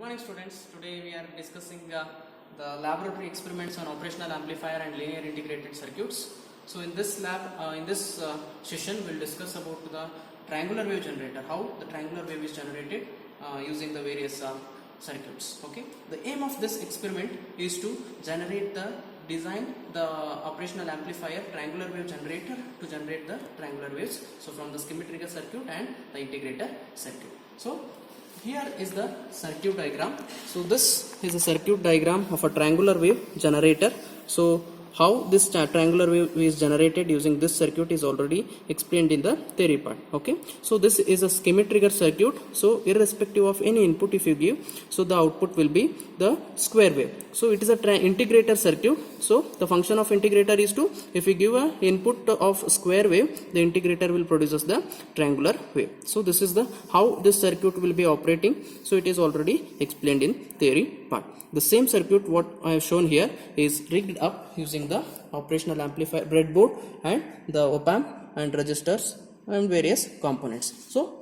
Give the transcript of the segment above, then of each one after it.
morning students. Today we are discussing the laboratory experiments on operational amplifier and linear integrated circuits. So in this session we will discuss about the triangular wave generator, how the triangular wave is generated using the various circuits. Okay, the aim of this experiment is to design the operational amplifier triangular wave generator to generate the triangular waves, so from the schematic trigger circuit and the integrator circuit. So here is the circuit diagram. So this is a circuit diagram of a triangular wave generator. So how this triangular wave is generated using this circuit is already explained in the theory part. Okay, so this is a schematic trigger circuit. So irrespective of any input if you give, so the output will be the square wave. So it is a integrator circuit. So the function of integrator is to, if you give a input of square wave, the integrator will produce us the triangular wave. So this is the how this circuit will be operating. So it is already explained in theory part. The same circuit what I have shown here is rigged up using the operational amplifier breadboard and the op-amp and resistors and various components. So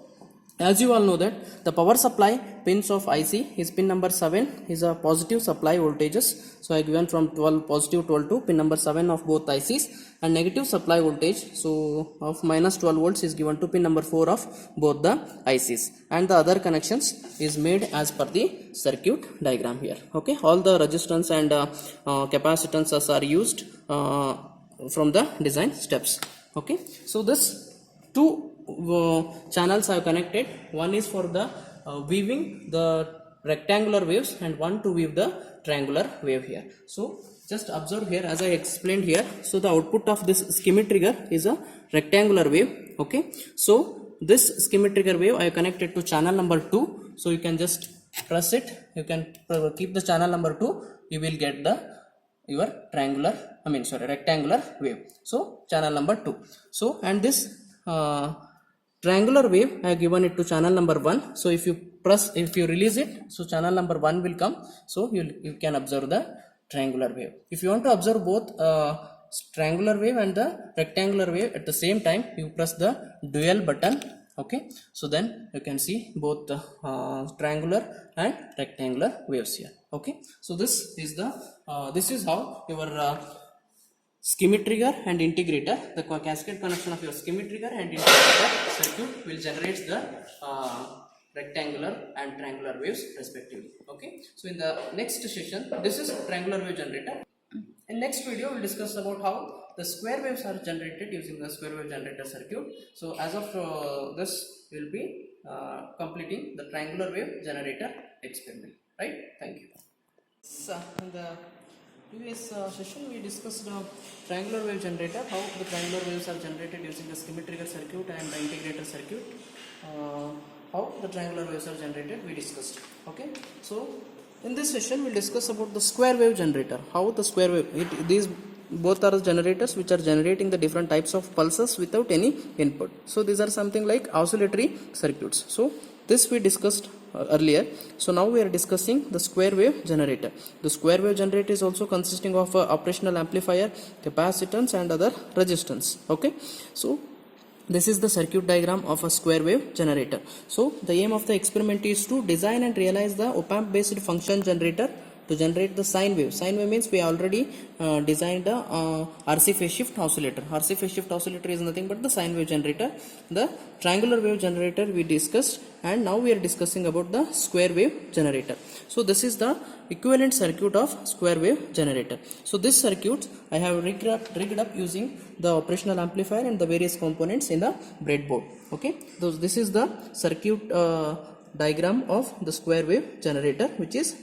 as you all know that the power supply pins of IC is pin number 7 is a positive supply voltages. So I given from positive 12 to pin number 7 of both ICs, and negative supply voltage so of minus 12 volts is given to pin number 4 of both the ICs, and the other connections is made as per the circuit diagram here. Okay, all the resistance and capacitances are used from the design steps. Okay, so this two channels I have connected. One is for the weaving the rectangular waves and one to weave the triangular wave here. So just observe here as I explained here. So the output of this schematic trigger is a rectangular wave. Okay, so this schematic trigger wave I have connected to channel number 2. So you can just press it, you can keep the channel number 2, you will get the your rectangular wave. So channel number 2. So and this triangular wave I have given it to channel number 1. So if you release it, so channel number 1 will come. So you can observe the triangular wave. If you want to observe both triangular wave and the rectangular wave at the same time, you press the dual button. Okay, so then you can see both the triangular and rectangular waves here. Okay, so this is how your schematic trigger and integrator, the cascade connection of your schematic trigger and integrator circuit will generate the rectangular and triangular waves respectively. Okay, so in the next session, this is triangular wave generator. In next video we will discuss about how the square waves are generated using the square wave generator circuit. So as of this we will be completing the triangular wave generator experiment, right? Thank you. So in the previous session we discussed triangular wave generator, how the triangular waves are generated using the schematic trigger circuit and the integrator circuit. How the triangular waves are generated we discussed. Okay, so in this session we'll discuss about the square wave generator, how the square wave, these both are generators which are generating the different types of pulses without any input. So these are something like oscillatory circuits. So this we discussed earlier. So now we are discussing the square wave generator. The square wave generator is also consisting of operational amplifier, capacitance and other resistance. Okay, so this is the circuit diagram of a square wave generator. So the aim of the experiment is to design and realize the op-amp based function generator to generate the sine wave. Sine wave means we already designed the RC phase shift oscillator. RC phase shift oscillator is nothing but the sine wave generator. The triangular wave generator we discussed, and now we are discussing about the square wave generator. So this is the equivalent circuit of square wave generator. So this circuit I have rigged up using the operational amplifier and the various components in the breadboard. Okay, so this is the circuit diagram of the square wave generator which is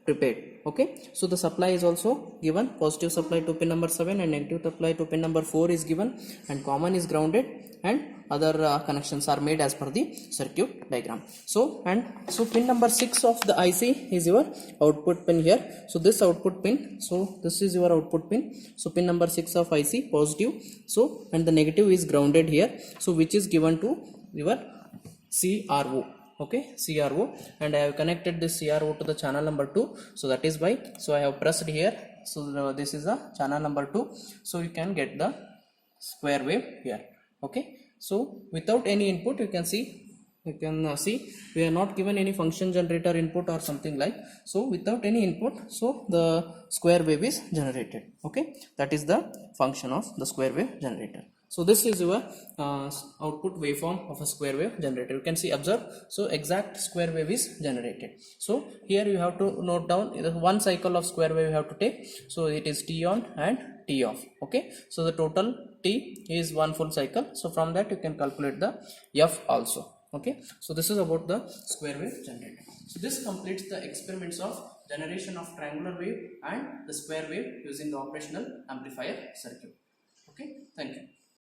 prepared. Okay, so the supply is also given, positive supply to pin number 7 and negative supply to pin number 4 is given, and common is grounded, and other connections are made as per the circuit diagram. So pin number 6 of the IC is your output pin here. So this output pin, so this is your output pin. So pin number 6 of IC positive, so and the negative is grounded here, so which is given to your CRO. Okay, CRO, and I have connected this CRO to the channel number 2. So that is why, so I have pressed here. So this is the channel number 2. So you can get the square wave here. Okay, so without any input you can see you can see we are not given any function generator input or something like. So without any input, so the square wave is generated. Okay, that is the function of the square wave generator. So this is your output waveform of a square wave generator. You can see, observe, so exact square wave is generated. So here you have to note down one cycle of square wave you have to take. So it is t on and t off. Okay, so the total t is one full cycle. So from that you can calculate the f also. Okay, so this is about the square wave generator. So this completes the experiments of generation of triangular wave and the square wave using the operational amplifier circuit. Okay, thank you.